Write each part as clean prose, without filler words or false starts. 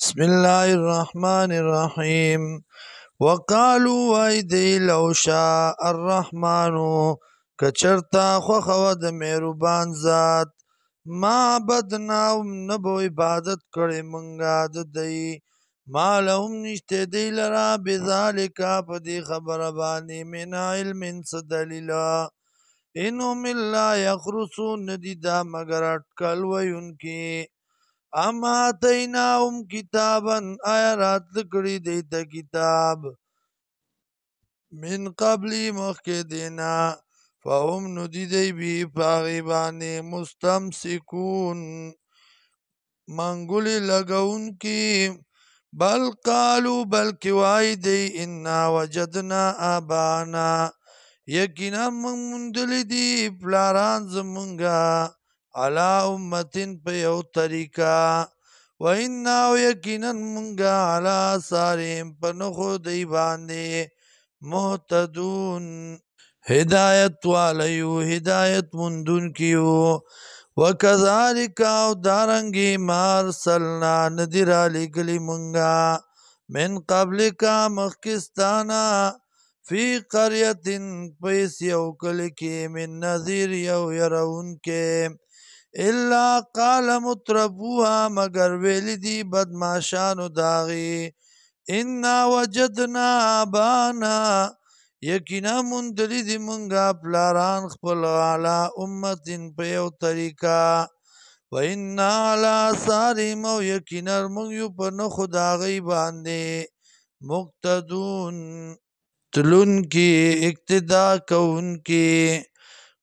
بسم الله الرحمن الرحیم. وقالو وای دی لو شاء الرحمن، کچرتا خوخوا د مهربان ذات، ما عبدناهم نبو عبادت کړي منګه د دی، ما لهم نشته دی لرا بذالکا په دې خبره باندې من علم څه دلیلا، انهم الا یخرصون ندی دا مگر اټکل ویونکي. اما آتیناهم کتابا آیا راتل کړي دیتا کتاب من قبلی مخکې دینا، فهم ندی دی بی پاغی بانی مستمسکون منگولی لگون کی، بل قالو بلکی وائی دی انا وجدنا آبانا یقینا من مندلی دی پلاران زمونگا علا امتن پا یو طریقہ، و انا یقینا منگا علا ساریم پا نخو دی باندے محتدون ہدایت والیو ہدایت مندون کیو. وکذالک او دارنگی مارسلنا ندر علی گلی منگا من قبلکا مخکستانا فی قریت پیس یو کلکی من نذیر یو یرون کے، الا قال متربوها مگر ویلی دی بدماشانو داغی انا وجدنا آبانا یقینا مندلی دی منگا پلاران خپل علا امتن په یو طریقہ، و انا علا ساریم او یقینا منگیو پر نخو داغی باندے مقتدون تلون کی اقتدا کون کی.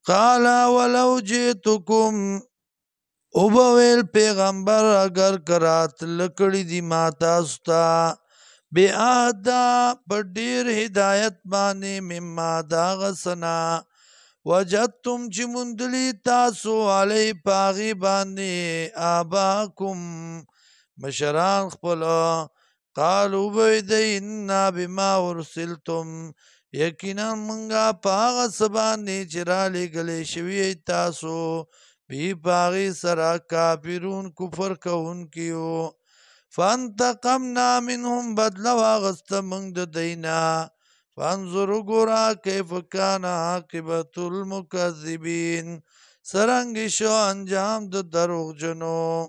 قالا ولو جیتکم او بویل پیغمبر اگر کرات لکڑی دی ماتا ستا بی آدا پر دیر ہدایت بانے مما داغسنا وجدتم چی مندلی تاسو علی پاغی بانے آباکم مشران خپلا، قالو بیدی انا بما ارسلتم یقینا منگا پاغا سبانی چرالی گلی شوی تاسو بی پاغی سرا کافرون کفر کون کیو. فانتقمنا منهم بدلا واغست منگ دینا، فانظرو گورا کیف کان عاقبت المکذبین سرنگ شو انجام د دروغ جنو.